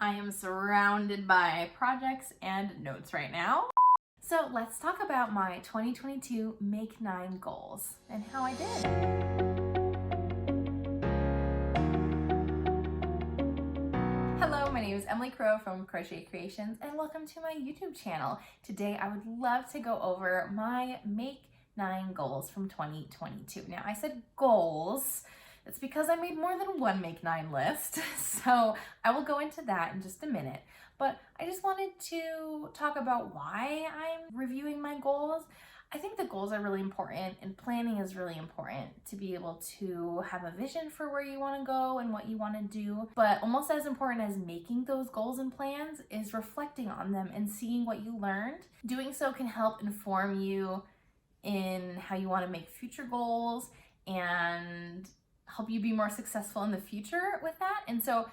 I am surrounded by projects and notes right now. So let's talk about my 2022 Make 9 goals and how I did. Hello, my name is Emily Crow from Crochet Creations and welcome to my YouTube channel. Today I would love to go over my Make 9 goals from 2022. Now I said goals. It's because I made more than one Make 9 list, so I will go into that in just a minute. But I just wanted to talk about why I'm reviewing my goals. I think the goals are really important and planning is really important to be able to have a vision for where you want to go and what you want to do. But almost as important as making those goals and plans is reflecting on them and seeing what you learned. Doing so can help inform you in how you want to make future goals and help you be more successful in the future with that. And so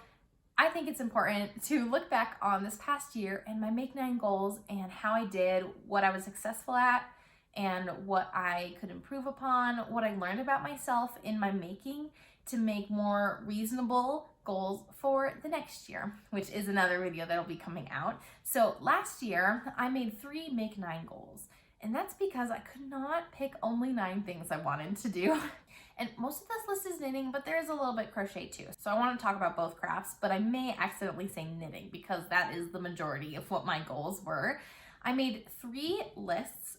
I think it's important to look back on this past year and my Make 9 goals and how I did, what I was successful at, and what I could improve upon, what I learned about myself in my making to make more reasonable goals for the next year, which is another video that'll be coming out. So last year, I made 3 Make 9 goals, and that's because I could not pick only 9 things I wanted to do. And most of this list is knitting, but there is a little bit crochet too. So I want to talk about both crafts, but I may accidentally say knitting because that is the majority of what my goals were. I made 3 lists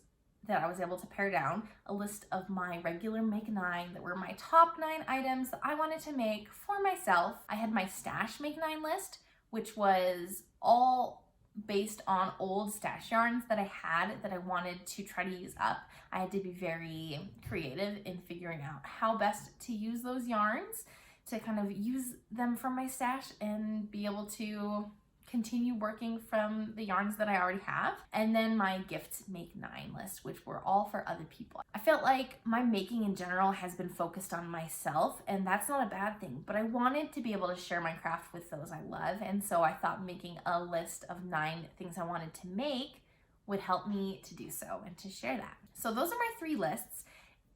that I was able to pare down, a list of my regular Make 9 that were my top 9 items that I wanted to make for myself. I had my stash Make 9 list, which was all based on old stash yarns that I had that I wanted to try to use up. I had to be very creative in figuring out how best to use those yarns to kind of use them from my stash and be able to continue working from the yarns that I already have. And then my gift Make 9 list, which were all for other people. I felt like my making in general has been focused on myself, and that's not a bad thing, but I wanted to be able to share my craft with those I love. And so I thought making a list of 9 things I wanted to make would help me to do so and to share that. So those are my 3 lists.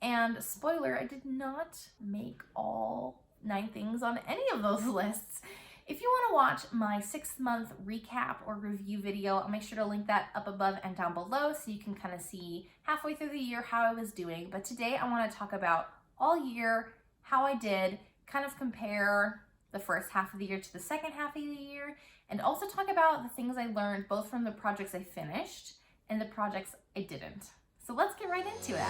And spoiler, I did not make all 9 things on any of those lists. If you want to watch my 6-month recap or review video, I'll make sure to link that up above and down below so you can kind of see halfway through the year how I was doing. But today I want to talk about all year, how I did, kind of compare the first half of the year to the second half of the year, and also talk about the things I learned both from the projects I finished and the projects I didn't. So let's get right into it.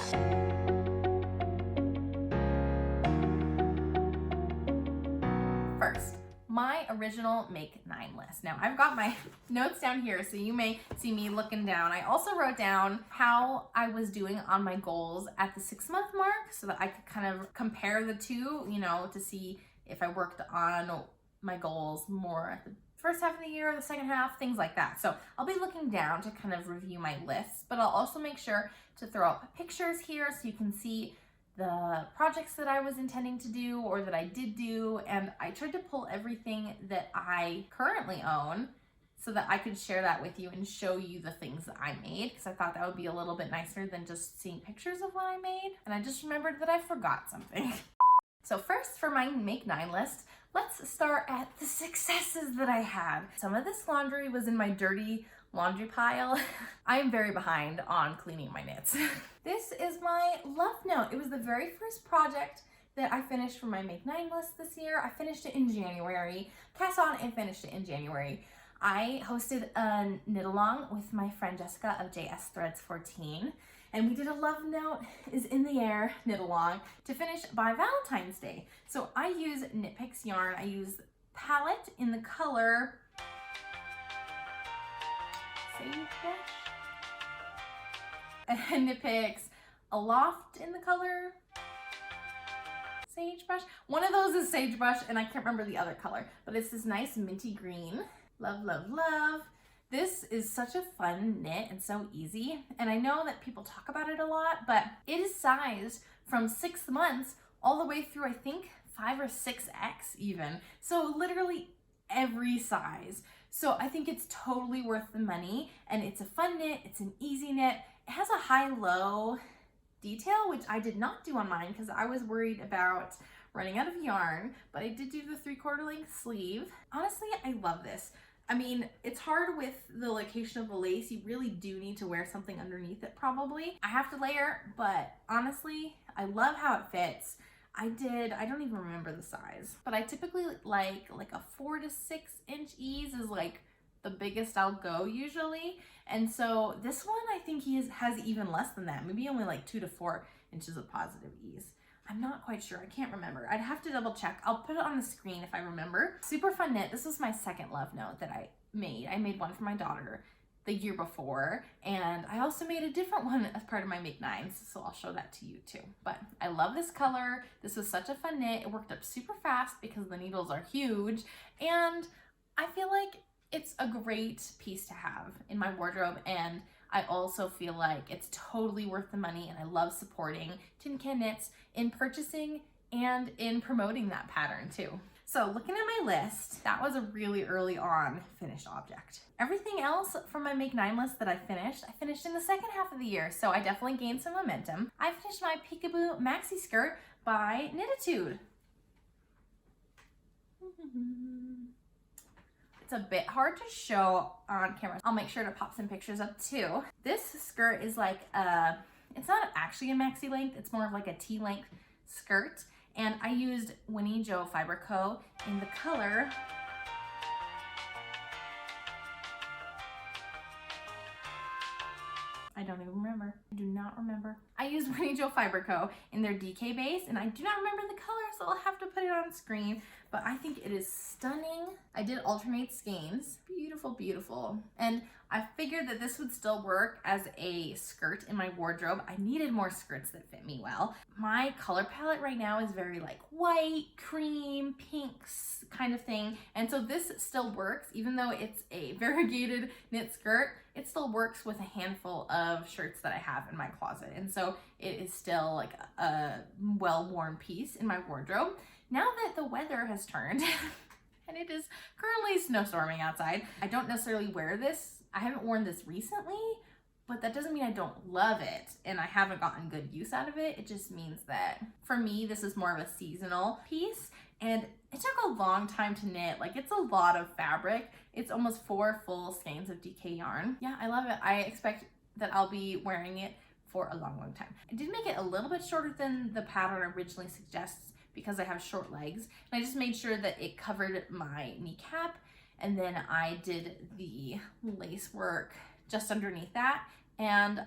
First, my original Make 9 list. Now I've got my notes down here, so you may see me looking down. I also wrote down how I was doing on my goals at the 6-month mark so that I could kind of compare the two, you know, to see if I worked on my goals more at the first half of the year or the second half, things like that. So I'll be looking down to kind of review my lists, but I'll also make sure to throw up pictures here so you can see the projects that I was intending to do or that I did do, and I tried to pull everything that I currently own so that I could share that with you and show you the things that I made, because I thought that would be a little bit nicer than just seeing pictures of what I made. And I just remembered that I forgot something. So first, for my Make 9 list, let's start at the successes that I had. Some of this laundry was in my dirty laundry pile. I am very behind on cleaning my knits. This is my love note. It was the very first project that I finished for my Make 9 list this year. I finished it in January. Cast on and finished it in January. I hosted a knit along with my friend Jessica of JS Threads 14, and we did a love note is in the air knit along to finish by Valentine's Day. So I use Knit Picks yarn. I use palette in the color Sagebrush, and Knit Picks Aloft in the color Sagebrush. One of those is Sagebrush and I can't remember the other color, but it's this nice minty green. Love, love, love. This is such a fun knit and so easy. And I know that people talk about it a lot, but it is sized from 6 months all the way through, I think, 5 or 6X even. So literally every size. So I think it's totally worth the money, and it's a fun knit, it's an easy knit. It has a high-low detail, which I did not do on mine because I was worried about running out of yarn, but I did do the 3/4 length sleeve. Honestly, I love this. I mean, it's hard with the location of the lace. You really do need to wear something underneath it probably. I have to layer, but honestly, I love how it fits. I don't even remember the size, but I typically like a 4 to 6 inch ease is like the biggest I'll go usually. And so this one, I think has even less than that, maybe only like 2 to 4 inches of positive ease. I'm not quite sure, I can't remember. I'd have to double check. I'll put it on the screen if I remember. Super fun knit. This was my second love note that I made. I made one for my daughter the year before, and I also made a different one as part of my Make Nines, so I'll show that to you too. But I love this color. This was such a fun knit. It worked up super fast because the needles are huge, and I feel like it's a great piece to have in my wardrobe, and I also feel like it's totally worth the money, and I love supporting Tin Can Knits in purchasing and in promoting that pattern too. So looking at my list, that was a really early on finished object. Everything else from my Make 9 list that I finished in the second half of the year, so I definitely gained some momentum. I finished my Peekaboo Maxi skirt by Knitatude. It's a bit hard to show on camera. I'll make sure to pop some pictures up too. This skirt is like it's not actually a maxi length, it's more of like a T-length skirt. And I used Winnie Jo Fiber Co. in the color I don't even remember. I do not remember. I used Winnie Jo Fiber Co. in their DK base, and I do not remember the color, so I'll have to put it on screen, but I think it is stunning. I did alternate skeins. Beautiful, beautiful. And I figured that this would still work as a skirt in my wardrobe. I needed more skirts that fit me well. My color palette right now is very like white, cream, pinks kind of thing. And so this still works, even though it's a variegated knit skirt, it still works with a handful of shirts that I have in my closet. And so it is still like a well-worn piece in my wardrobe. Now that the weather has turned and it is currently snowstorming outside, I don't necessarily wear this. I haven't worn this recently, but that doesn't mean I don't love it and I haven't gotten good use out of it. It just means that for me, this is more of a seasonal piece, and it took a long time to knit. Like, it's a lot of fabric. It's almost 4 full skeins of DK yarn. Yeah, I love it. I expect that I'll be wearing it for a long, long time. I did make it a little bit shorter than the pattern originally suggests because I have short legs. And I just made sure that it covered my kneecap, and then I did the lace work just underneath that. And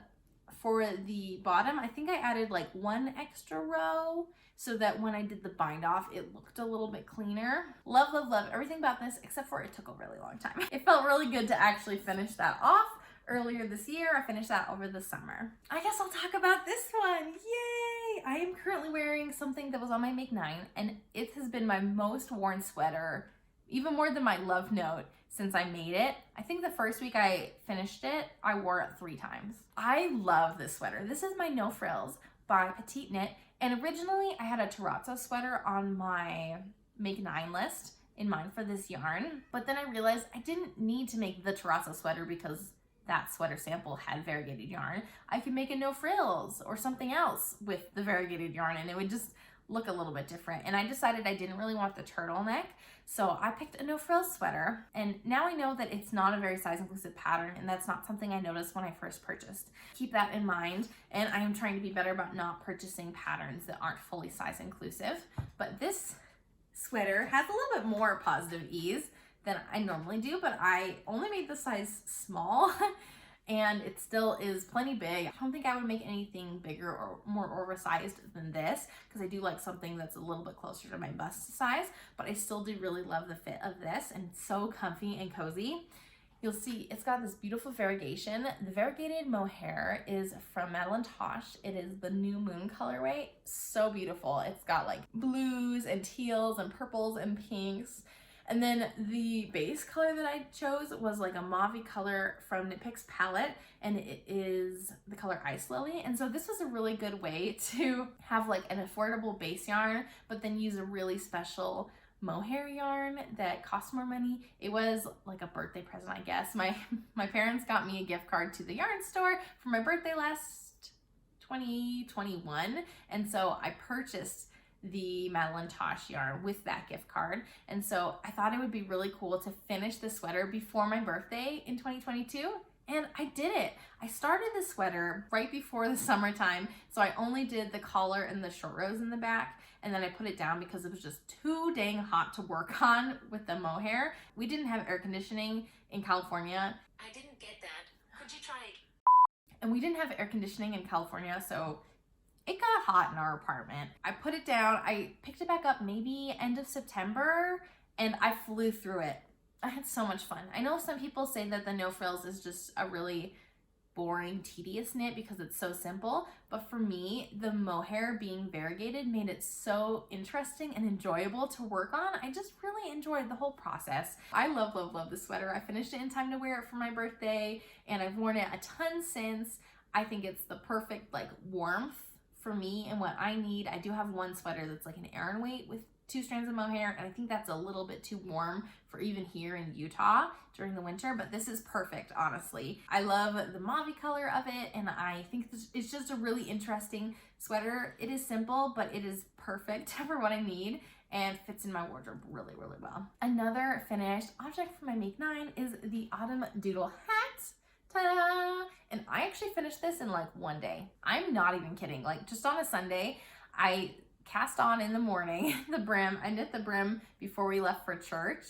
for the bottom, I think I added like 1 extra row so that when I did the bind off, it looked a little bit cleaner. Love, love, love everything about this, except for it took a really long time. It felt really good to actually finish that off earlier this year. I finished that over the summer. I guess I'll talk about this one. Yay! I am currently wearing something that was on my Make 9, and it has been my most worn sweater, even more than my love note, since I made it. I think the first week I finished it, I wore it 3 times. I love this sweater. This is my No Frills by Petite Knit. And originally I had a terrazzo sweater on my Make 9 list in mind for this yarn. But then I realized I didn't need to make the terrazzo sweater because that sweater sample had variegated yarn. I could make a No Frills or something else with the variegated yarn, and it would just look a little bit different. And I decided I didn't really want the turtleneck, so I picked a No Frills sweater. And now I know that it's not a very size inclusive pattern, and that's not something I noticed when I first purchased. Keep that in mind, and I am trying to be better about not purchasing patterns that aren't fully size inclusive. But this sweater has a little bit more positive ease than I normally do, but I only made the size small and it still is plenty big. I don't think I would make anything bigger or more oversized than this because I do like something that's a little bit closer to my bust size, but I still do really love the fit of this, and it's so comfy and cozy. You'll see it's got this beautiful variegation. The variegated mohair is from Madeline Tosh. It is the New Moon colorway. So beautiful. It's got like blues and teals and purples and pinks. And then the base color that I chose was like a mauve color from Knit Picks palette, and it is the color Ice Lily. And so this was a really good way to have like an affordable base yarn, but then use a really special mohair yarn that cost more money. It was like a birthday present, I guess. My parents got me a gift card to the yarn store for my birthday last 2021, and so I purchased the Madeline Tosh yarn with that gift card. And so I thought it would be really cool to finish the sweater before my birthday in 2022. And I did it. I started the sweater right before the summertime. So I only did the collar and the short rows in the back. And then I put it down because it was just too dang hot to work on with the mohair. We didn't have air conditioning in California. I didn't get that. Could you try it? And we didn't have air conditioning in California, so it got hot in our apartment. I put it down, I picked it back up maybe end of September, and I flew through it. I had so much fun. I know some people say that the no frills is just a really boring, tedious knit because it's so simple, but for me, the mohair being variegated made it so interesting and enjoyable to work on. I just really enjoyed the whole process. I love, love, love this sweater. I finished it in time to wear it for my birthday, and I've worn it a ton since. I think it's the perfect like warmth for me and what I need. I do have one sweater that's like an Aran weight with 2 strands of mohair, and I think that's a little bit too warm for even here in Utah during the winter, but this is perfect, honestly. I love the mauve color of it, and I think it's just a really interesting sweater. It is simple, but it is perfect for what I need and fits in my wardrobe really, really well. Another finished object for my Make 9 is the Autumn Doodle hat. Ta-da! And I actually finished this in like one day. I'm not even kidding. Like just on a Sunday, I cast on in the morning the brim. I knit the brim before we left for church,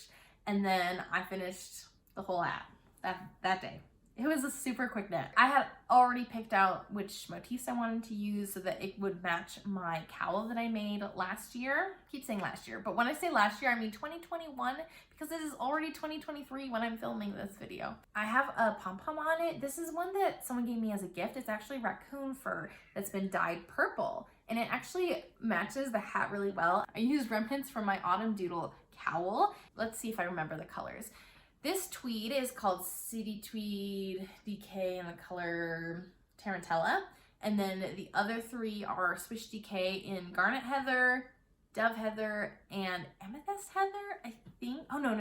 and then I finished the whole hat that day. It was a super quick knit. I had already picked out which motifs I wanted to use so that it would match my cowl that I made last year. I keep saying last year, but when I say last year, I mean 2021, because it is already 2023 when I'm filming this video. I have a pom-pom on it. This is one that someone gave me as a gift. It's actually raccoon fur that's been dyed purple, and it actually matches the hat really well. I used remnants from my Autumn Doodle cowl. Let's see if I remember the colors. This tweed is called City Tweed DK in the color Taratella. And then the other 3 are Swish DK in Garnet Heather, Dove Heather, and Amethyst Heather, I think. Oh, no.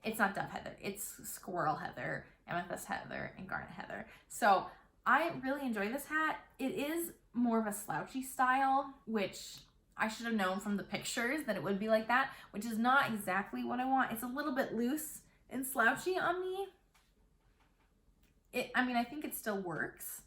It's not Dove Heather. It's Squirrel Heather, Amethyst Heather, and Garnet Heather. So I really enjoy this hat. It is more of a slouchy style, which I should have known from the pictures that it would be like that, which is not exactly what I want. It's a little bit loose and slouchy on me. I mean, I think it still works,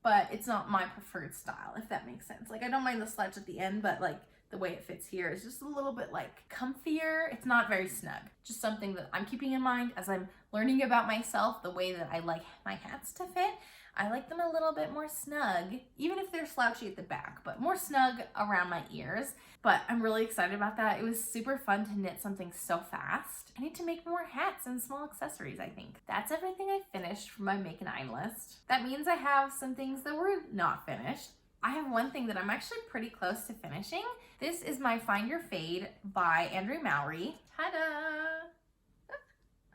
but it's not my preferred style, if that makes sense. Like, I don't mind the slouch at the end, but like the way it fits here is just a little bit like comfier. It's not very snug. Just something that I'm keeping in mind as I'm learning about myself, the way that I like my hats to fit. I like them a little bit more snug, even if they're slouchy at the back, but more snug around my ears. But I'm really excited about that. It was super fun to knit something so fast. I need to make more hats and small accessories, I think. That's everything I finished for my Make 9 list. That means I have some things that were not finished. I have one thing that I'm actually pretty close to finishing. This is my Find Your Fade by Andrea Mowry. Ta-da!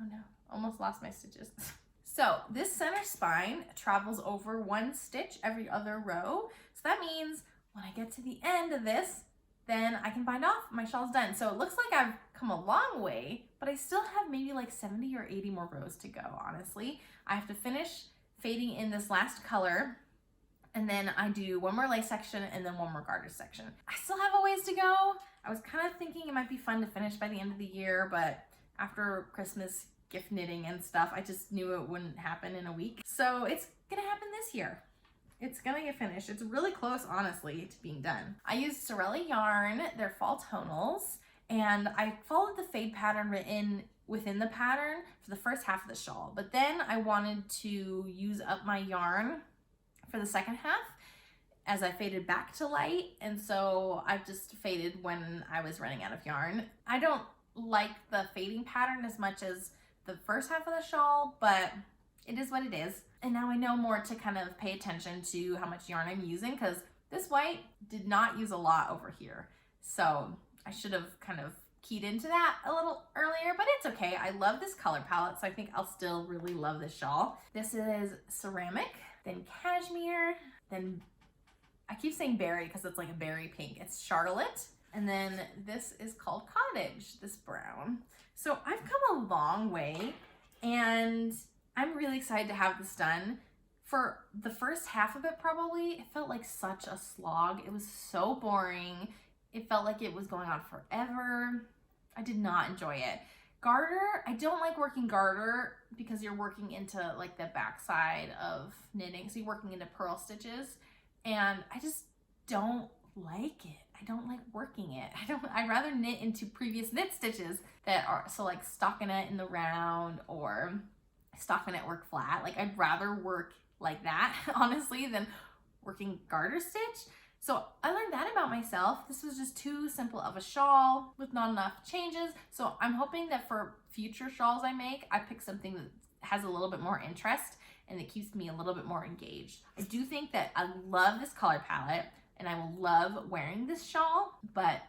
Oh no, almost lost my stitches. So this center spine travels over 1 stitch every other row. So that means when I get to the end of this, then I can bind off, my shawl's done. So it looks like I've come a long way, but I still have maybe like 70 or 80 more rows to go, honestly. I have to finish fading in this last color, and then I do 1 more lace section and then 1 more garter section. I still have a ways to go. I was kind of thinking it might be fun to finish by the end of the year, but after Christmas gift knitting and stuff, I just knew it wouldn't happen in a week. So it's gonna happen this year. It's gonna get finished. It's really close, honestly, to being done. I used Sorelli yarn, their fall tonals, and I followed the fade pattern written within the pattern for the first half of the shawl. But then I wanted to use up my yarn for the second half as I faded back to light. And so I just faded when I was running out of yarn. I don't like the fading pattern as much as the first half of the shawl, but it is what it is. And now I know more to kind of pay attention to how much yarn I'm using, because this white did not use a lot over here. So I should have kind of keyed into that a little earlier, but it's okay. I love this color palette, so I think I'll still really love this shawl. This is ceramic, then cashmere, then I keep saying berry because it's like a berry pink. It's Charlotte. And then this is called Cottage, this brown. So I've come a long way, and I'm really excited to have this done. For the first half of it, probably, it felt like such a slog. It was so boring. It felt like it was going on forever. I did not enjoy it. Garter, I don't like working garter because you're working into like the backside of knitting. So you're working into purl stitches and I just don't like it. I don't like working it. I'd rather knit into previous knit stitches that are, so like stockinette in the round or stockinette work flat. Like I'd rather work like that, honestly, than working garter stitch. So I learned that about myself. This was just too simple of a shawl with not enough changes. So I'm hoping that for future shawls I make, I pick something that has a little bit more interest and that keeps me a little bit more engaged. I do think that I love this color palette and I will love wearing this shawl, but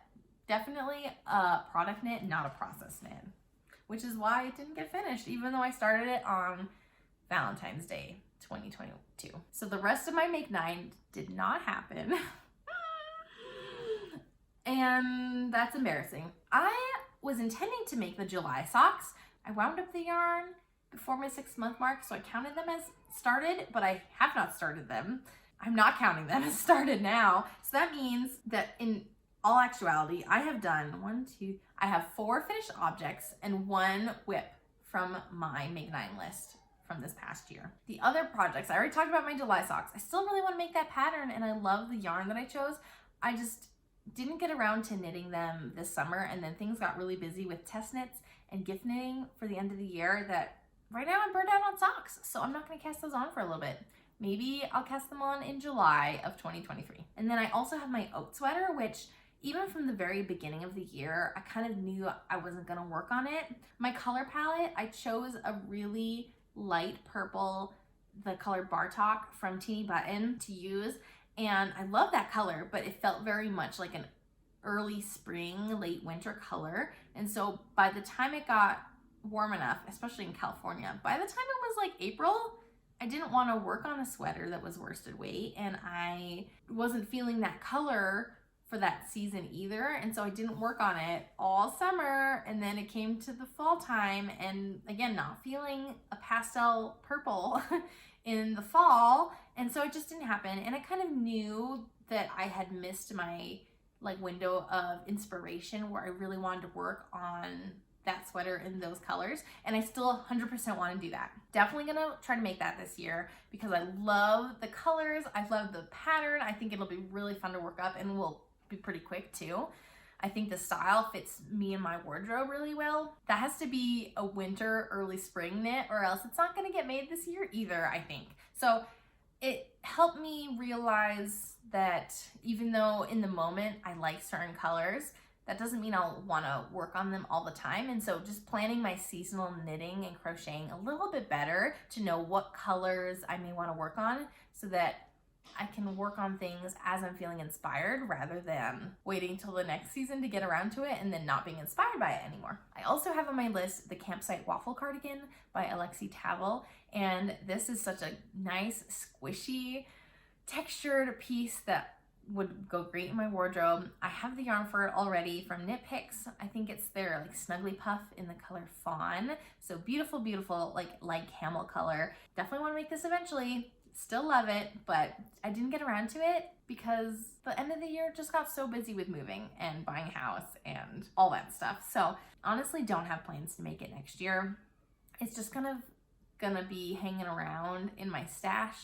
definitely a product knit, not a process knit, which is why it didn't get finished, even though I started it on Valentine's Day 2022. So the rest of my Make 9 did not happen. And that's embarrassing. I was intending to make the July socks. I wound up the yarn before my 6-month mark, so I counted them as started, but I have not started them. I'm not counting them as started now. So that means that in all actuality, I have done I have 4 finished objects and 1 whip from my Make 9 list from this past year. The other projects, I already talked about my July socks. I still really want to make that pattern and I love the yarn that I chose. I just didn't get around to knitting them this summer, and then things got really busy with test knits and gift knitting for the end of the year that right now I'm burned out on socks. So I'm not going to cast those on for a little bit. Maybe I'll cast them on in July of 2023. And then I also have my oat sweater, which even from the very beginning of the year, I kind of knew I wasn't going to work on it. My color palette, I chose a really light purple, the color Bartok from Teeny Button to use. And I love that color, but it felt very much like an early spring, late winter color. And so by the time it got warm enough, especially in California, by the time it was like April, I didn't want to work on a sweater that was worsted weight, and I wasn't feeling that color for that season either. And so I didn't work on it all summer, and then it came to the fall time, and again, not feeling a pastel purple in the fall. And so it just didn't happen. And I kind of knew that I had missed my like window of inspiration where I really wanted to work on that sweater in those colors, and I still 100% want to do that. Definitely gonna try to make that this year because I love the colors, I love the pattern. I think it'll be really fun to work up and will be pretty quick too. I think the style fits me and my wardrobe really well. That has to be a winter, early spring knit, or else it's not gonna get made this year either, I think. So it helped me realize that even though in the moment I like certain colors, that doesn't mean I'll want to work on them all the time. And so just planning my seasonal knitting and crocheting a little bit better to know what colors I may want to work on so that I can work on things as I'm feeling inspired rather than waiting till the next season to get around to it and then not being inspired by it anymore. I also have on my list the Campsite Waffle Cardigan by Alexi Tavel. And this is such a nice, squishy, textured piece that would go great in my wardrobe. I have the yarn for it already from Knit Picks. I think it's their like Snuggly Puff in the color Fawn. So beautiful, beautiful, like light camel color. Definitely want to make this eventually. Still love it, but I didn't get around to it because the end of the year just got so busy with moving and buying a house and all that stuff. So honestly, don't have plans to make it next year. It's just kind of gonna be hanging around in my stash.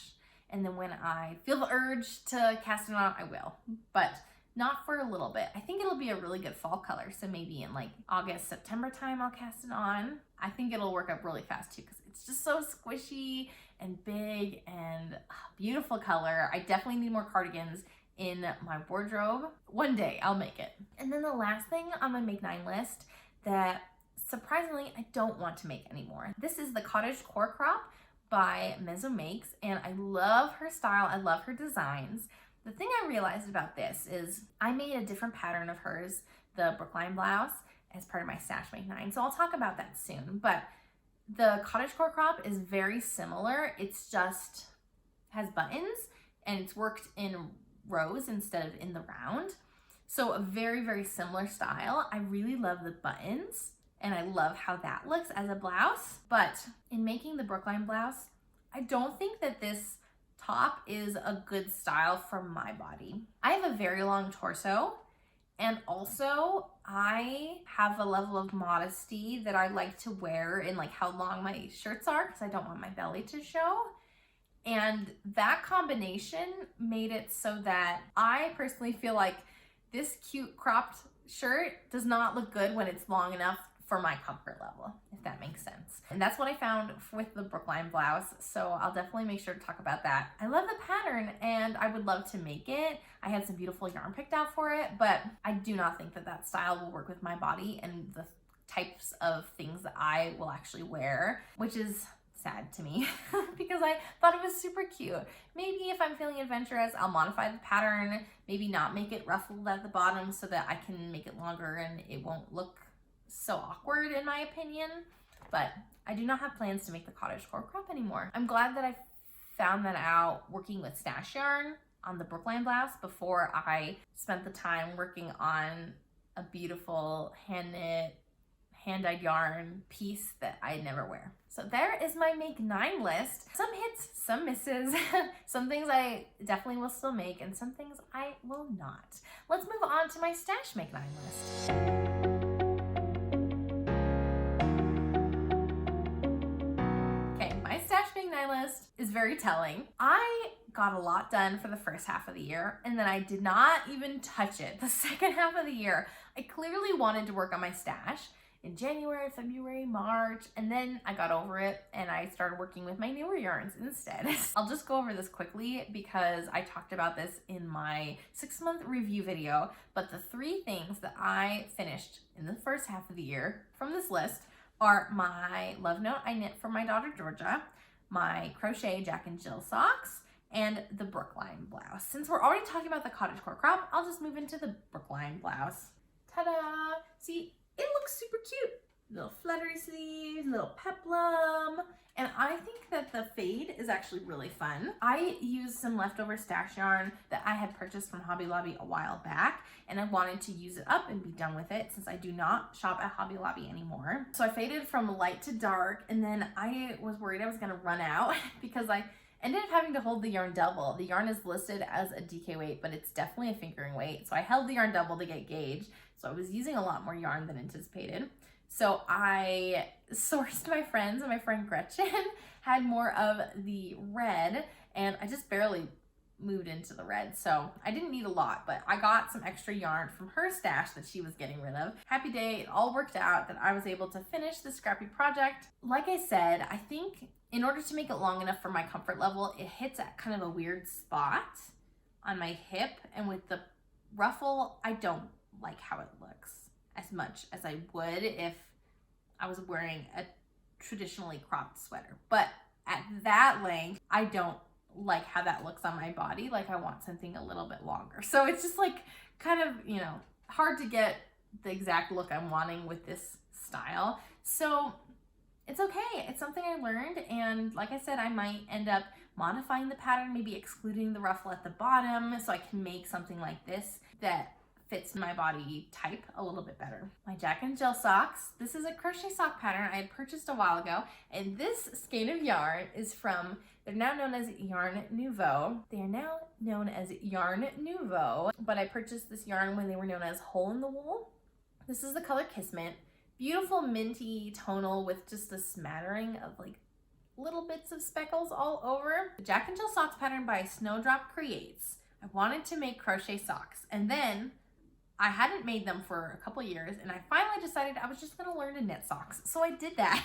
And then when I feel the urge to cast it on, I will, but not for a little bit. I think it'll be a really good fall color. So maybe in like August, September time, I'll cast it on. I think it'll work up really fast too, because it's just so squishy and big and beautiful color. I definitely need more cardigans in my wardrobe. One day I'll make it. And then the last thing on my Make 9 list that surprisingly I don't want to make anymore. This is the Cottage Core Crop by Mezzo Makes, and I love her style. I love her designs. The thing I realized about this is I made a different pattern of hers, the Brookline blouse, as part of my stash Make 9. So I'll talk about that soon. But the Cottage Core Crop is very similar. It's just has buttons and it's worked in rows instead of in the round. So a very, very similar style. I really love the buttons and I love how that looks as a blouse. But in making the Brookline blouse, I don't think that this top is a good style for my body. I have a very long torso And also, I have a level of modesty that I like to wear in like how long my shirts are because I don't want my belly to show. And that combination made it so that I personally feel like this cute cropped shirt does not look good when it's long enough for my comfort level, if that makes sense. And that's what I found with the Brookline blouse, so I'll definitely make sure to talk about that. I love the pattern and I would love to make it. I had some beautiful yarn picked out for it, but I do not think that that style will work with my body and the types of things that I will actually wear, which is sad to me because I thought it was super cute. Maybe if I'm feeling adventurous, I'll modify the pattern, maybe not make it ruffled at the bottom so that I can make it longer and it won't look so awkward in my opinion, but I do not have plans to make the cottage core crop anymore. I'm glad that I found that out working with stash yarn on the Brookline blouse before I spent the time working on a beautiful hand knit, hand-dyed yarn piece that I never wear. So there is my make 9 list. Some hits, some misses, some things I definitely will still make and some things I will not. Let's move on to my stash make 9 list. List is very telling. I got a lot done for the first half of the year and then I did not even touch it the second half of the year. I clearly wanted to work on my stash in January, February, March, and then I got over it and I started working with my newer yarns instead. I'll just go over this quickly because I talked about this in my 6-month review video, but the 3 things that I finished in the first half of the year from this list are my love note I knit for my daughter Georgia, my crochet Jack and Jill socks, and the Brookline blouse. Since we're already talking about the cottage core crop, I'll just move into the Brookline blouse. Ta-da! See, it looks super cute. Little fluttery sleeves, little peplum, and I think that the fade is actually really fun. I used some leftover stash yarn that I had purchased from Hobby Lobby a while back, and I wanted to use it up and be done with it since I do not shop at Hobby Lobby anymore. So I faded from light to dark, and then I was worried I was gonna run out because I ended up having to hold the yarn double. The yarn is listed as a DK weight, but it's definitely a fingering weight. So I held the yarn double to get gauged. So I was using a lot more yarn than anticipated. So I sourced my friends, and my friend Gretchen had more of the red, and I just barely moved into the red. So I didn't need a lot, but I got some extra yarn from her stash that she was getting rid of. Happy day, it all worked out that I was able to finish this scrappy project. Like I said, I think in order to make it long enough for my comfort level, it hits at kind of a weird spot on my hip, and with the ruffle, I don't like how it looks as much as I would if I was wearing a traditionally cropped sweater. But at that length, I don't like how that looks on my body. Like I want something a little bit longer. So it's just like kind of, you know, hard to get the exact look I'm wanting with this style. So it's okay. It's something I learned. And like I said, I might end up modifying the pattern, maybe excluding the ruffle at the bottom so I can make something like this that fits my body type a little bit better. My Jack and Jill socks. This is a crochet sock pattern I had purchased a while ago, and this skein of yarn is from, they're now known as Yarn Nouveau. They are now known as Yarn Nouveau, but I purchased this yarn when they were known as Hole in the Wool. This is the color Kismet. Beautiful minty tonal with just a smattering of like little bits of speckles all over. The Jack and Jill socks pattern by Snowdrop Creates. I wanted to make crochet socks, and then I hadn't made them for a couple years, and I finally decided I was just gonna learn to knit socks. So I did that.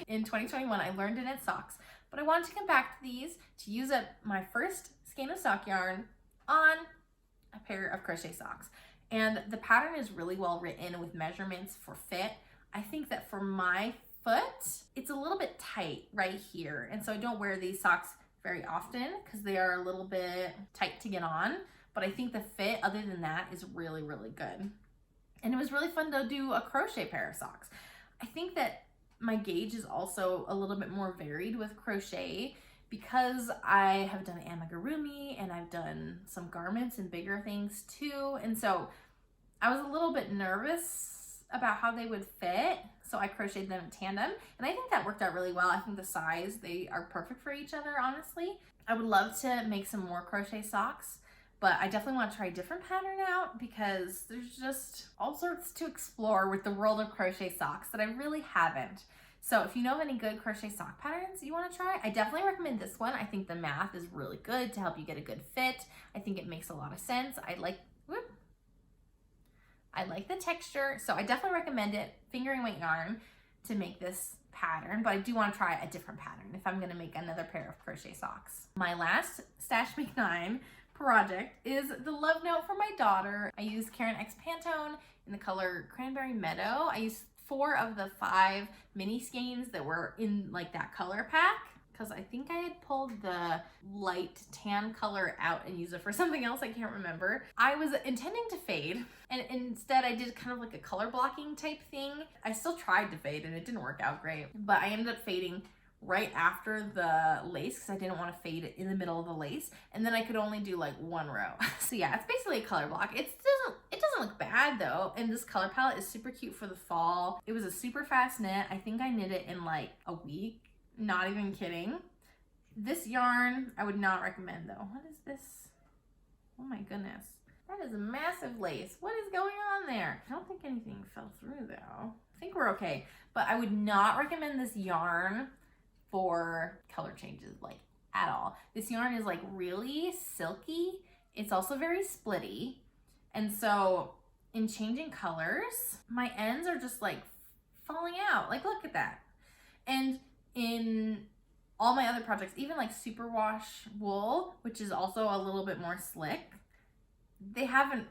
In 2021, I learned to knit socks, but I wanted to come back to these to use up my first skein of sock yarn on a pair of crochet socks. And the pattern is really well written with measurements for fit. I think that for my foot, it's a little bit tight right here. And so I don't wear these socks very often because they are a little bit tight to get on. But I think the fit, other than that, is really, really good. And it was really fun to do a crochet pair of socks. I think that my gauge is also a little bit more varied with crochet because I have done amigurumi and I've done some garments and bigger things too. And so I was a little bit nervous about how they would fit. So I crocheted them in tandem. And I think that worked out really well. I think the size, they are perfect for each other, honestly. I would love to make some more crochet socks, but I definitely want to try a different pattern out because there's just all sorts to explore with the world of crochet socks that I really haven't. So if you know of any good crochet sock patterns you want to try, I definitely recommend this one. I think the math is really good to help you get a good fit. I think it makes a lot of sense. I like the texture, so I definitely recommend it. Fingering weight yarn to make this pattern, but I do want to try a different pattern if I'm going to make another pair of crochet socks. My last Stash Make 9 project is the love note for my daughter. I used Caron X Pantone in the color Cranberry Meadow. I used 4 of the 5 mini skeins that were in like that color pack because I think I had pulled the light tan color out and used it for something else. I can't remember. I was intending to fade, and instead I did kind of like a color blocking type thing. I still tried to fade and it didn't work out great, but I ended up fading right after the lace because I didn't want to fade it in the middle of the lace, and then I could only do like 1 row. So yeah, it's basically a color block. It doesn't look bad though, and this color palette is super cute for the fall. It was a super fast knit. I think I knit it in like a week. Not even kidding. This yarn I would not recommend though. What is this? Oh my goodness. That is a massive lace. What is going on there? I don't think anything fell through though. I think we're okay. But I would not recommend this yarn for color changes like at all. This yarn is like really silky. It's also very splitty. And so in changing colors, my ends are just like falling out. Like look at that. And in all my other projects, even like superwash wool, which is also a little bit more slick, they haven't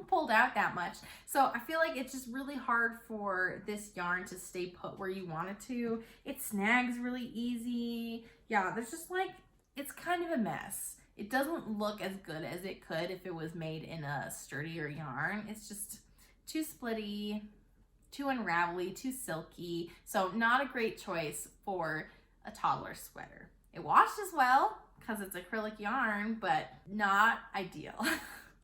pulled out that much. So I feel like it's just really hard for this yarn to stay put where you want it to. It snags really easy. Yeah, there's just like, it's kind of a mess. It doesn't look as good as it could if it was made in a sturdier yarn. It's just too splitty, too unravelly, too silky. So not a great choice for a toddler sweater. It washed as well because it's acrylic yarn, but not ideal.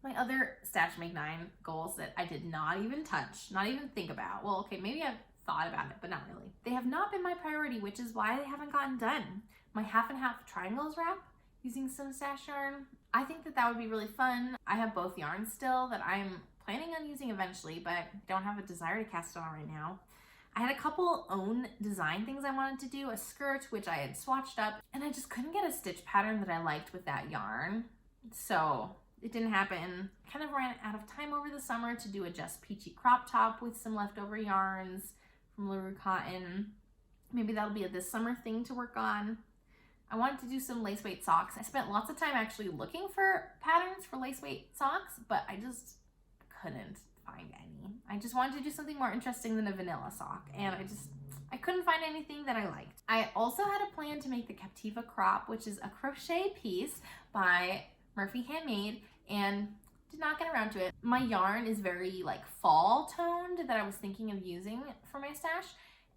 My other Stash Make 9 goals that I did not even touch, not even think about. Well, okay, maybe I've thought about it, but not really. They have not been my priority, which is why they haven't gotten done. My half and half triangles wrap using some stash yarn. I think that would be really fun. I have both yarns still that I'm planning on using eventually, but don't have a desire to cast it on right now. I had a couple own design things I wanted to do, a skirt, which I had swatched up, and I just couldn't get a stitch pattern that I liked with that yarn. So it didn't happen. Kind of ran out of time over the summer to do a Just Peachy Crop top with some leftover yarns from LaRue Cotton. Maybe that'll be a this summer thing to work on. I wanted to do some lace weight socks. I spent lots of time actually looking for patterns for lace weight socks, but I just couldn't find any. I just wanted to do something more interesting than a vanilla sock, and I couldn't find anything that I liked. I also had a plan to make the Captiva Crop, which is a crochet piece by Murphy Handmade, and did not get around to it. My yarn is very like fall toned that I was thinking of using for my stash,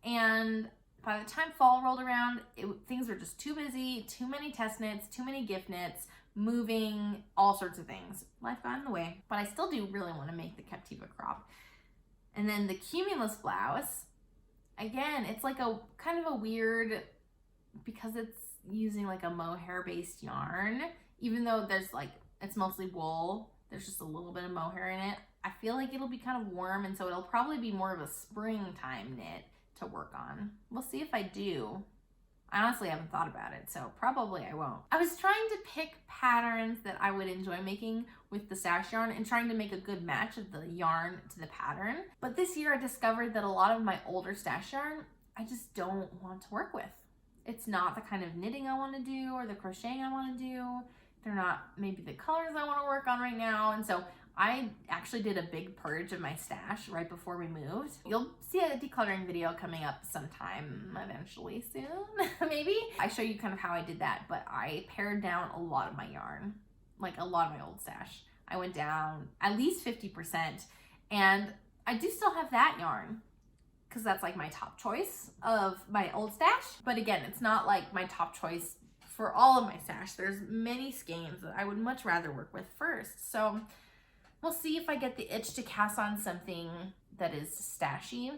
and by the time fall rolled around, things were just too busy, too many test knits, too many gift knits, moving, all sorts of things. Life got in the way, but I still do really want to make the Captiva Crop. And then the Cumulus blouse, again, it's like a kind of a weird, because it's using like a mohair based yarn, even though there's like, it's mostly wool, there's just a little bit of mohair in it. I feel like it'll be kind of warm, and so it'll probably be more of a springtime knit to work on. We'll see if I do. I honestly haven't thought about it, so probably I won't. I was trying to pick patterns that I would enjoy making with the stash yarn and trying to make a good match of the yarn to the pattern. But this year I discovered that a lot of my older stash yarn, I just don't want to work with. It's not the kind of knitting I want to do or the crocheting I want to do. They're not maybe the colors I want to work on right now. And so I actually did a big purge of my stash right before we moved. You'll see a decluttering video coming up sometime eventually soon, maybe. I show you kind of how I did that, but I pared down a lot of my yarn, like a lot of my old stash. I went down at least 50%, and I do still have that yarn because that's like my top choice of my old stash. But again, it's not like my top choice for all of my stash. There's many skeins that I would much rather work with first. So we'll see if I get the itch to cast on something that is stashy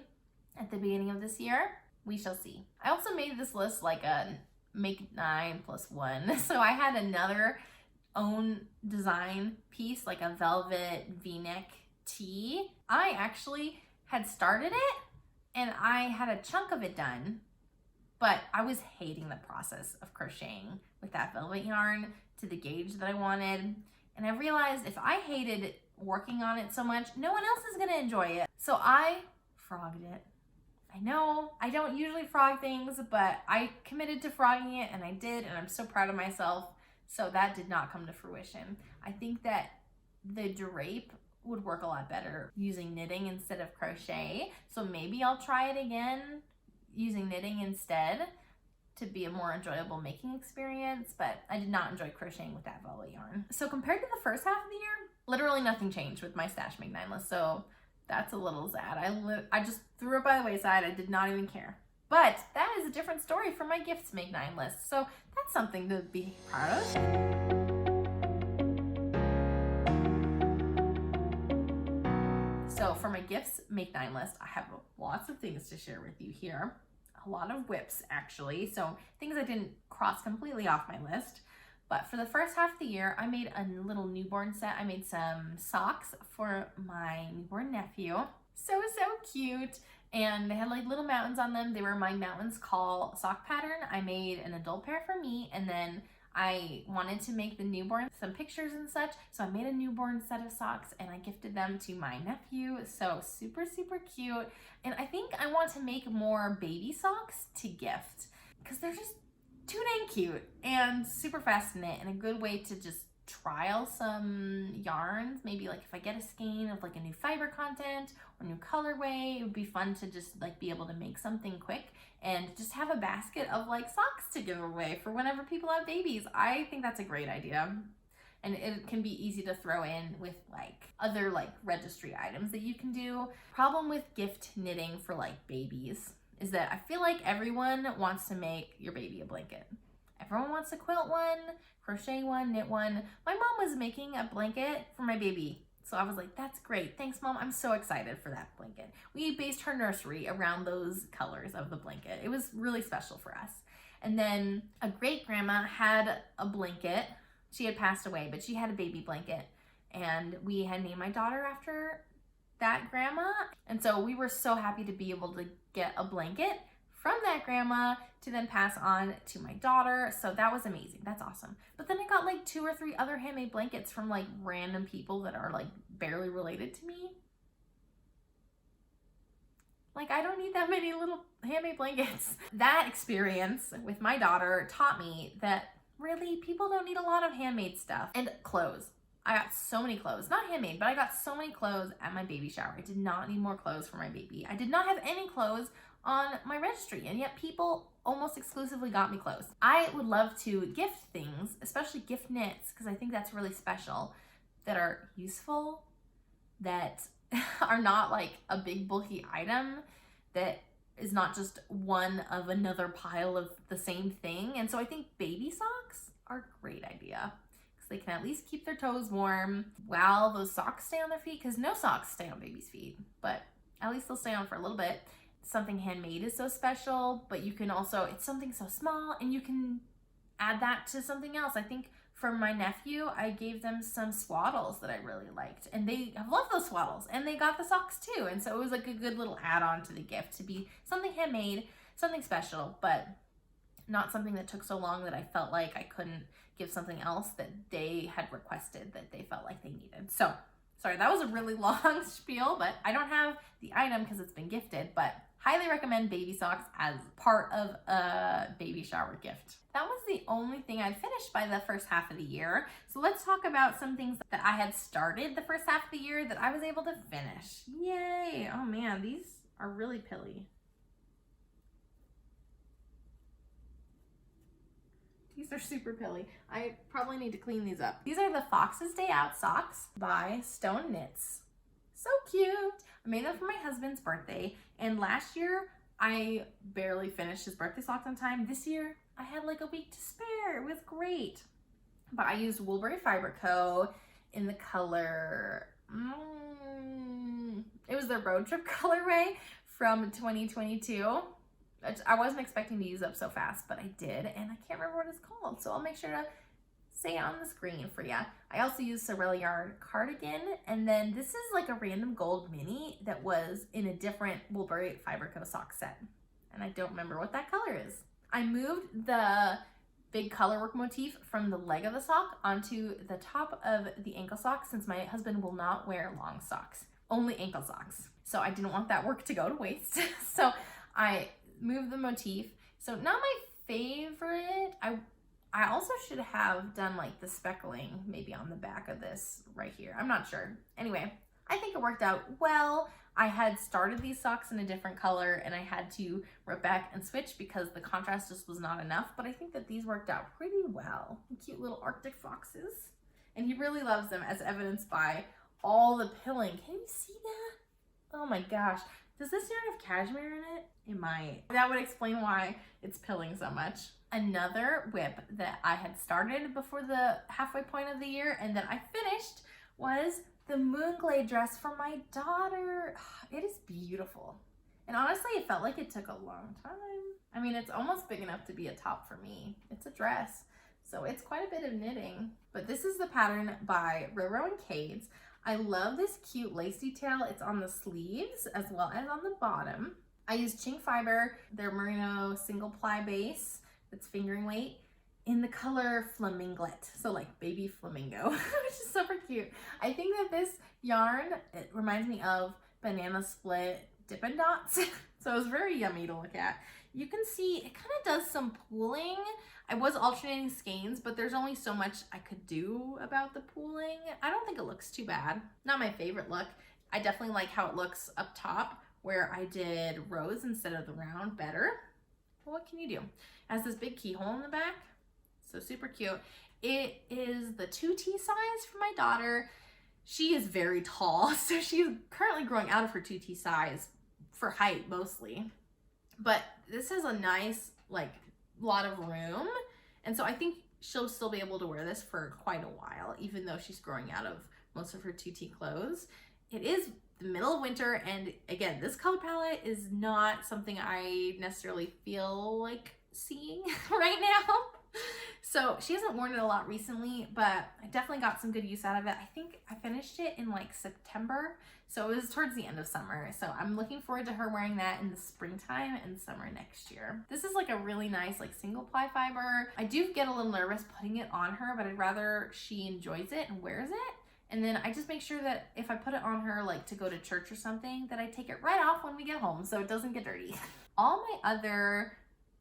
at the beginning of this year. We shall see. I also made this list like a make 9 plus 1. So I had another own design piece, like a velvet v-neck tee. I actually had started it and I had a chunk of it done, but I was hating the process of crocheting with that velvet yarn to the gauge that I wanted. And I realized if I hated working on it so much, no one else is gonna enjoy it. So I frogged it. I know I don't usually frog things, but I committed to frogging it and I did, and I'm so proud of myself. So that did not come to fruition. I think that the drape would work a lot better using knitting instead of crochet. So maybe I'll try it again using knitting instead to be a more enjoyable making experience, but I did not enjoy crocheting with that velvet yarn. So compared to the first half of the year, literally nothing changed with my stash make 9 list. So that's a little sad. I just threw it by the wayside. I did not even care. But that is a different story from my gifts make 9 list. So that's something to be proud of. So for my gifts make 9 list, I have lots of things to share with you here. A lot of whips actually. So things I didn't cross completely off my list. But for the first half of the year, I made a little newborn set. I made some socks for my newborn nephew. So cute. And they had like little mountains on them. They were my Mountains Call sock pattern. I made an adult pair for me, and then I wanted to make the newborn some pictures and such. So I made a newborn set of socks and I gifted them to my nephew. So super cute. And I think I want to make more baby socks to gift because they're just too dang cute and super fast to knit, and a good way to just trial some yarns. Maybe like if I get a skein of like a new fiber content or new colorway, it would be fun to just like be able to make something quick and just have a basket of like socks to give away for whenever people have babies. I think that's a great idea. And it can be easy to throw in with like other like registry items that you can do. Problem with gift knitting for like babies is that I feel like everyone wants to make your baby a blanket. Everyone wants to quilt one, crochet one, knit one. My mom was making a blanket for my baby. So I was like, that's great. Thanks, Mom. I'm so excited for that blanket. We based her nursery around those colors of the blanket. It was really special for us. And then a great grandma had a blanket. She had passed away, but she had a baby blanket. And we had named my daughter after that grandma. And so we were so happy to be able to get a blanket from that grandma to then pass on to my daughter. So that was amazing. That's awesome. But then I got like 2 or 3 other handmade blankets from like random people that are like barely related to me. Like I don't need that many little handmade blankets. That experience with my daughter taught me that really people don't need a lot of handmade stuff. And clothes. I got so many clothes, not handmade, but I got so many clothes at my baby shower. I did not need more clothes for my baby. I did not have any clothes on my registry, and yet people almost exclusively got me clothes. I would love to gift things, especially gift knits, because I think that's really special, that are useful, that are not like a big bulky item, that is not just one of another pile of the same thing. And so I think baby socks are a great idea. They can at least keep their toes warm while those socks stay on their feet, because no socks stay on baby's feet, but at least they'll stay on for a little bit. Something handmade is so special, but you can also, it's something so small and you can add that to something else. I think for my nephew, I gave them some swaddles that I really liked, and they have loved those swaddles, and they got the socks too. And so it was like a good little add-on to the gift to be something handmade, something special, but not something that took so long that I felt like I couldn't give something else that they had requested that they felt like they needed. So, sorry, that was a really long spiel, but I don't have the item because it's been gifted, but highly recommend baby socks as part of a baby shower gift. That was the only thing I'd finished by the first half of the year. So let's talk about some things that I had started the first half of the year that I was able to finish. Yay! Oh man, these are really pilly. These are super pilly. I probably need to clean these up. These are the Fox's Day Out socks by Stone Knits. So cute. I made them for my husband's birthday, and last year I barely finished his birthday socks on time. This year I had like a week to spare. It was great. But I used Woolberry Fiber Co. in the color, it was the Road Trip colorway from 2022. I wasn't expecting to use up so fast, but I did, and I can't remember what it's called, so I'll make sure to say it on the screen for you. I also used Sorel yarn cardigan, and then this is like a random gold mini that was in a different Woolbury Fiberco sock set, and I don't remember what that color is. I moved the big colorwork motif from the leg of the sock onto the top of the ankle sock, since my husband will not wear long socks, only ankle socks. So I didn't want that work to go to waste. So I moved the motif. So not my favorite. I also should have done like the speckling maybe on the back of this right here. I'm not sure. Anyway, I think it worked out well. I had started these socks in a different color and I had to rip back and switch because the contrast just was not enough, but I think that these worked out pretty well. Cute little Arctic foxes. And he really loves them, as evidenced by all the pilling. Can you see that? Oh my gosh. Does this yarn have cashmere in it? It might. That would explain why it's pilling so much. Another whip that I had started before the halfway point of the year and that I finished was the Moonglade dress for my daughter. It is beautiful. And honestly, it felt like it took a long time. I mean, it's almost big enough to be a top for me. It's a dress, so it's quite a bit of knitting. But this is the pattern by Roro and Cades. I love this cute lace detail. It's on the sleeves as well as on the bottom. I used Chink Fiber, their merino single ply base that's fingering weight, in the color Flaminglet, so like baby flamingo, which is super cute. I think that this yarn, it reminds me of Banana Split Dippin' Dots, so it was very yummy to look at. You can see it kind of does some pooling. I was alternating skeins, but there's only so much I could do about the pooling. I don't think it looks too bad. Not my favorite look. I definitely like how it looks up top, where I did rows instead of the round better. But what can you do? It has this big keyhole in the back. So super cute. It is the 2T size for my daughter. She is very tall, so she's currently growing out of her 2T size for height mostly. But this is a nice, like, lot of room. And so I think she'll still be able to wear this for quite a while, even though she's growing out of most of her 2T clothes. It is the middle of winter, and again, this color palette is not something I necessarily feel like seeing right now. So she hasn't worn it a lot recently, but I definitely got some good use out of it. I think I finished it in like September, so it was towards the end of summer. So I'm looking forward to her wearing that in the springtime and summer next year. This is like a really nice like single ply fiber. I do get a little nervous putting it on her, but I'd rather she enjoys it and wears it. And then I just make sure that if I put it on her like to go to church or something, that I take it right off when we get home so it doesn't get dirty. All my other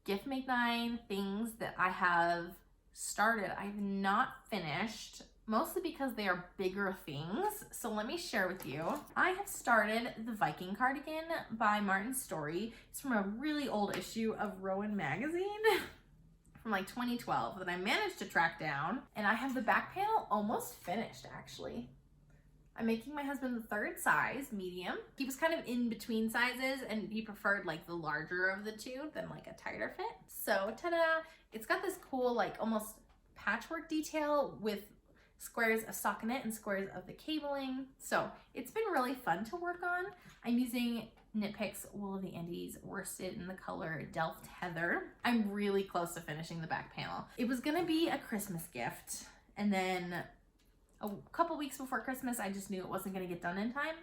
gift make 9 things that I have started, I've not finished, mostly because they are bigger things. So let me share with you. I have started the Viking cardigan by Martin Story. It's from a really old issue of Rowan magazine from like 2012 that I managed to track down. And I have the back panel almost finished, actually. I'm making my husband the 3rd size, medium. He was kind of in between sizes and he preferred like the larger of the two than like a tighter fit. So ta-da! It's got this cool like almost patchwork detail with squares of stockinette and squares of the cabling. So it's been really fun to work on. I'm using Knit Picks Wool of the Andes worsted in the color Delft Heather. I'm really close to finishing the back panel. It was gonna be a Christmas gift, and then a couple weeks before Christmas, I just knew it wasn't gonna get done in time,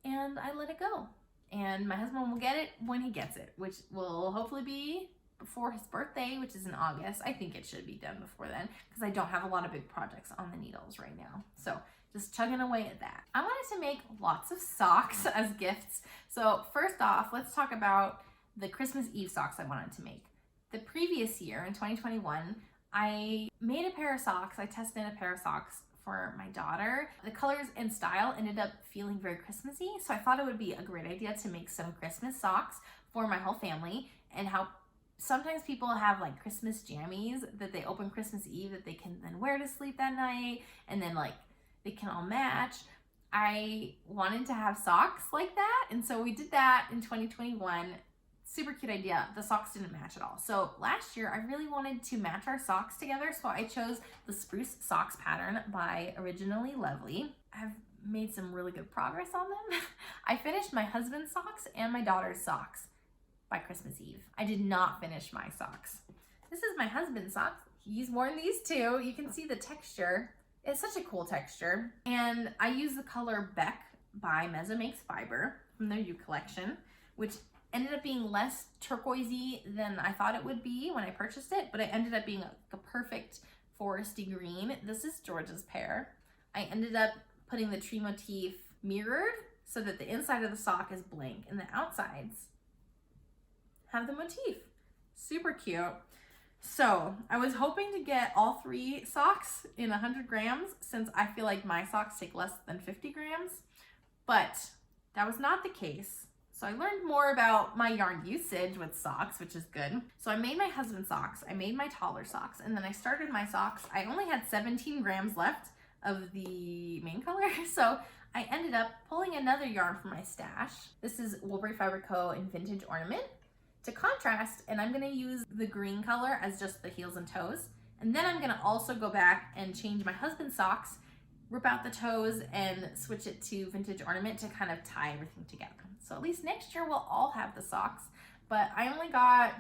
and I let it go. And my husband will get it when he gets it, which will hopefully be before his birthday, which is in August. I think it should be done before then because I don't have a lot of big projects on the needles right now. So just chugging away at that. I wanted to make lots of socks as gifts. So first off, let's talk about the Christmas Eve socks I wanted to make. The previous year, in 2021, I made a pair of socks. I tested a pair of socks for my daughter. The colors and style ended up feeling very Christmassy, so I thought it would be a great idea to make some Christmas socks for my whole family, and how sometimes people have like Christmas jammies that they open Christmas Eve that they can then wear to sleep that night, and then like they can all match. I wanted to have socks like that, and so we did that in 2021. Super cute idea. The socks didn't match at all. So last year I really wanted to match our socks together, so I chose the Spruce Socks pattern by Originally Lovely. I've made some really good progress on them. I finished my husband's socks and my daughter's socks by Christmas Eve. I did not finish my socks. This is my husband's socks. He's worn these too. You can see the texture. It's such a cool texture. And I use the color Beck by Mezzo Makes Fiber from their U collection, which ended up being less turquoisey than I thought it would be when I purchased it, but it ended up being a perfect foresty green. This is George's pair. I ended up putting the tree motif mirrored so that the inside of the sock is blank and the outsides have the motif. Super cute. So I was hoping to get all 3 socks in 100 grams since I feel like my socks take less than 50 grams, but that was not the case. So I learned more about my yarn usage with socks, which is good. So I made my husband's socks, I made my taller socks, and then I started my socks. I only had 17 grams left of the main color, so I ended up pulling another yarn from my stash. This is Woolbury Fiber Co. in Vintage Ornament to contrast, and I'm gonna use the green color as just the heels and toes. And then I'm gonna also go back and change my husband's socks, rip out the toes, and switch it to Vintage Ornament to kind of tie everything together. So at least next year we'll all have the socks, but I only got,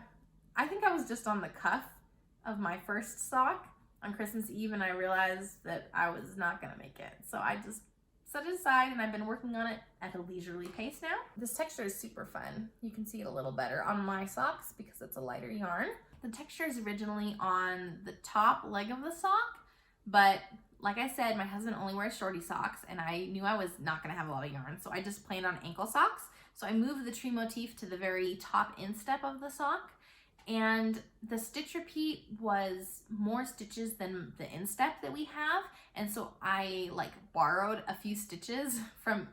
I think I was just on the cuff of my first sock on Christmas Eve, and I realized that I was not gonna make it. So I just set it aside, and I've been working on it at a leisurely pace now. This texture is super fun. You can see it a little better on my socks because it's a lighter yarn. The texture is originally on the top leg of the sock, but like I said, my husband only wears shorty socks, and I knew I was not gonna have a lot of yarn, so I just planned on ankle socks. So I moved the tree motif to the very top instep of the sock, and the stitch repeat was more stitches than the instep that we have, and so I like borrowed a few stitches from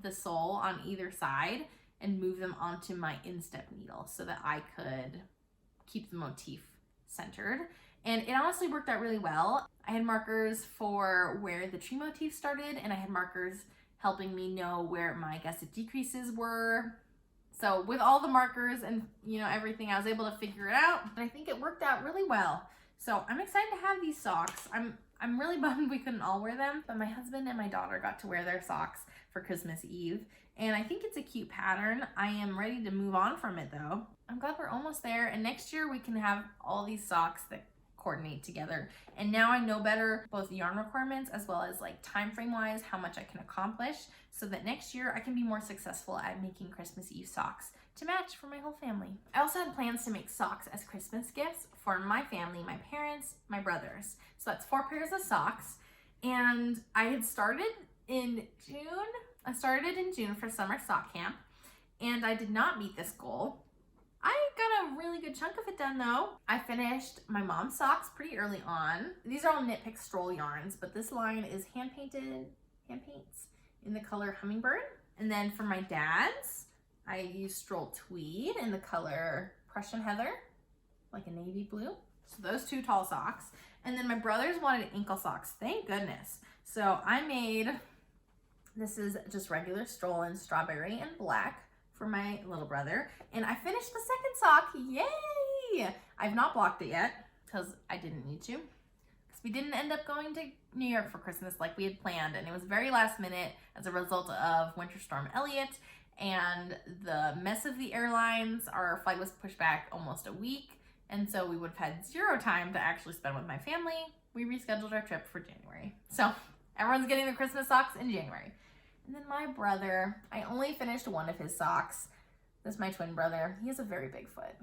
the sole on either side and moved them onto my instep needle so that I could keep the motif centered. And it honestly worked out really well. I had markers for where the tree motif started, and I had markers helping me know where my gusset decreases were. So with all the markers and everything, I was able to figure it out, but I think it worked out really well. So I'm excited to have these socks. I'm really bummed we couldn't all wear them, but my husband and my daughter got to wear their socks for Christmas Eve, and I think it's a cute pattern. I am ready to move on from it though. I'm glad we're almost there, and next year we can have all these socks that coordinate together. And now I know better both yarn requirements as well as like time frame wise how much I can accomplish, so that next year I can be more successful at making Christmas Eve socks to match for my whole family. I also had plans to make socks as Christmas gifts for my family, my parents, my brothers. So that's 4 pairs of socks, and I had started in June. I started in June for summer sock camp, and I did not meet this goal. I got a really good chunk of it done though. I finished my mom's socks pretty early on. These are all Knit Picks Stroll yarns, but this line is hand paints in the color Hummingbird. And then for my dad's, I used Stroll Tweed in the color Prussian Heather, like a navy blue. So those 2 tall socks. And then my brothers wanted ankle socks, thank goodness. So I made, this is just regular Stroll in strawberry and black for my little brother, and I finished the second sock. Yay! I've not blocked it yet because I didn't need to, because we didn't end up going to New York for Christmas like we had planned, and it was very last minute as a result of Winter Storm Elliott and the mess of the airlines. Our flight was pushed back almost a week, and so we would have had 0 time to actually spend with my family. We rescheduled our trip for January, so everyone's getting their Christmas socks in January. And then my brother, I only finished 1 of his socks. This is my twin brother. He has a very big foot.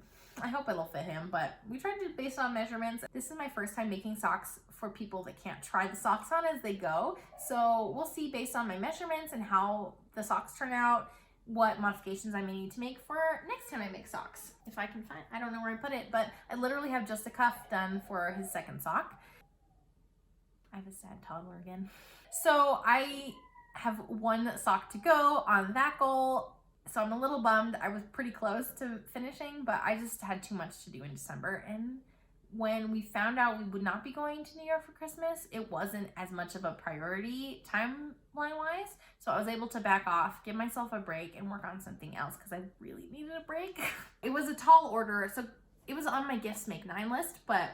I hope it'll fit him, but we tried to based on measurements. This is my first time making socks for people that can't try the socks on as they go. So we'll see based on my measurements and how the socks turn out, what modifications I may need to make for next time I make socks. If I can find, I don't know where I put it, but I literally have just a cuff done for his second sock. I have a sad toddler again. So I have 1 sock to go on that goal, so I'm a little bummed. I was pretty close to finishing, but I just had too much to do in December, and when we found out we would not be going to New York for Christmas, it wasn't as much of a priority timeline wise, so I was able to back off, give myself a break, and work on something else because I really needed a break. It was a tall order, so it was on my gifts make 9 list, but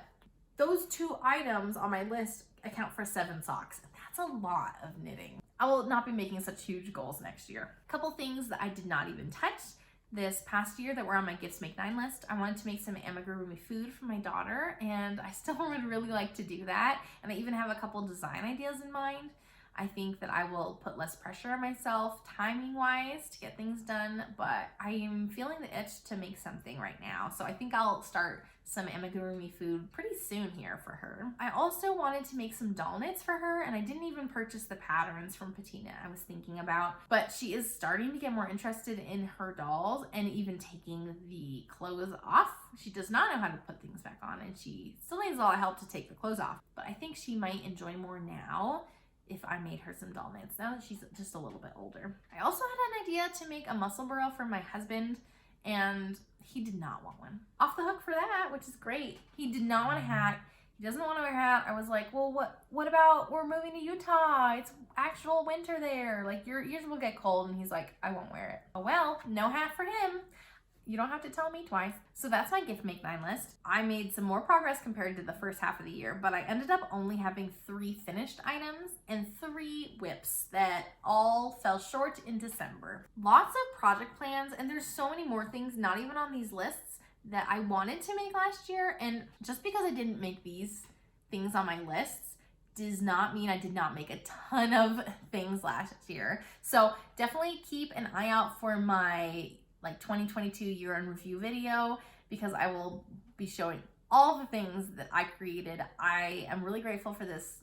those 2 items on my list account for 7 socks. That's a lot of knitting. I will not be making such huge goals next year. A couple things that I did not even touch. this past year that were on my Gifts Make 9 list. I wanted to make some amigurumi food for my daughter, and I still would really like to do that. And I even have a couple design ideas in mind. I think that I will put less pressure on myself timing-wise to get things done, but I am feeling the itch to make something right now. So I think I'll start some amigurumi food pretty soon here for her. I also wanted to make some doll knits for her, and I didn't even purchase the patterns from Petite I was thinking about, but she is starting to get more interested in her dolls and even taking the clothes off. She does not know how to put things back on, and she still needs a lot of help to take the clothes off, but I think she might enjoy more now if I made her some doll knits, now that she's just a little bit older. I also had an idea to make a muscle burrow for my husband, and he did not want one. Off the hook for that, which is great. He did not want a hat. He doesn't want to wear a hat. I was like, well, what about we're moving to Utah? It's actual winter there. Like, your ears will get cold. And he's like, I won't wear it. Oh, well, no hat for him. You don't have to tell me twice. So that's my Gift Make 9 list. I made some more progress compared to the first half of the year, but I ended up only having 3 finished items and 3 whips that all fell short in December. Lots of project plans, and there's so many more things not even on these lists that I wanted to make last year, and just because I didn't make these things on my lists does not mean I did not make a ton of things last year. So definitely keep an eye out for my 2022 year in review video, because I will be showing all the things that I created. I am really grateful for this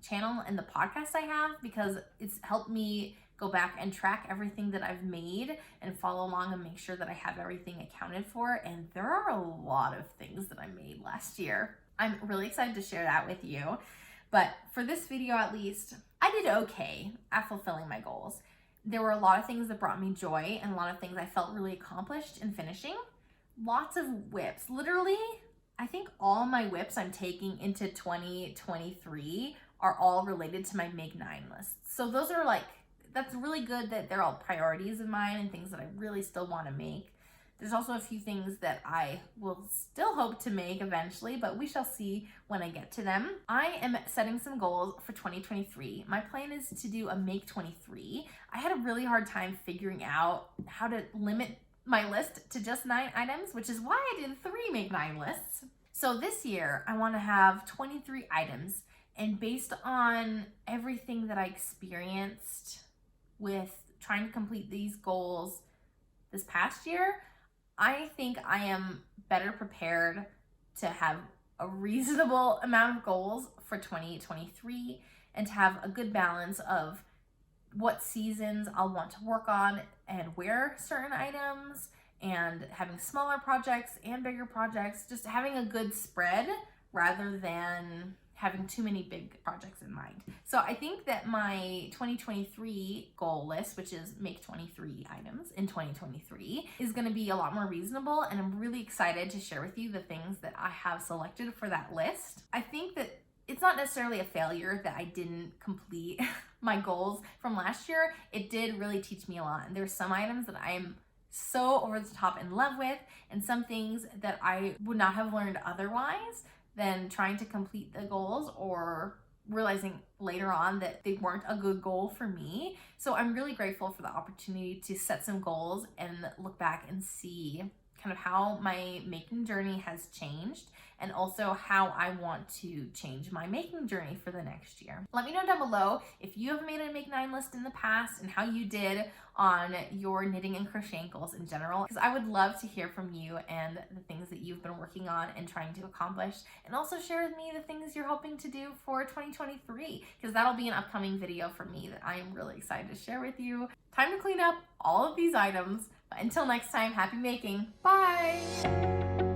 channel and the podcast I have, because it's helped me go back and track everything that I've made and follow along and make sure that I have everything accounted for. And there are a lot of things that I made last year. I'm really excited to share that with you. But for this video, at least, I did okay at fulfilling my goals. There were a lot of things that brought me joy and a lot of things I felt really accomplished in finishing. Lots of whips. Literally, I think all my whips I'm taking into 2023 are all related to my Make 9 list. So those are that's really good that they're all priorities of mine and things that I really still want to make. There's also a few things that I will still hope to make eventually, but we shall see when I get to them. I am setting some goals for 2023. My plan is to do a Make 23. I had a really hard time figuring out how to limit my list to just 9 items, which is why I did 3 Make 9 lists. So this year, I want to have 23 items, and based on everything that I experienced with trying to complete these goals this past year, I think I am better prepared to have a reasonable amount of goals for 2023 and to have a good balance of what seasons I'll want to work on and where certain items, and having smaller projects and bigger projects, just having a good spread rather than having too many big projects in mind. So I think that my 2023 goal list, which is make 23 items in 2023, is gonna be a lot more reasonable, and I'm really excited to share with you the things that I have selected for that list. I think that it's not necessarily a failure that I didn't complete my goals from last year. It did really teach me a lot. And there's some items that I am so over the top in love with, and some things that I would not have learned otherwise than trying to complete the goals or realizing later on that they weren't a good goal for me. So I'm really grateful for the opportunity to set some goals and look back and see kind of how my making journey has changed, and also how I want to change my making journey for the next year. Let me know down below if you have made a Make 9 list in the past and how you did on your knitting and crocheting goals in general, because I would love to hear from you and the things that you've been working on and trying to accomplish, and also share with me the things you're hoping to do for 2023, because that'll be an upcoming video for me that I am really excited to share with you. Time to clean up all of these items. But until next time, happy making. Bye!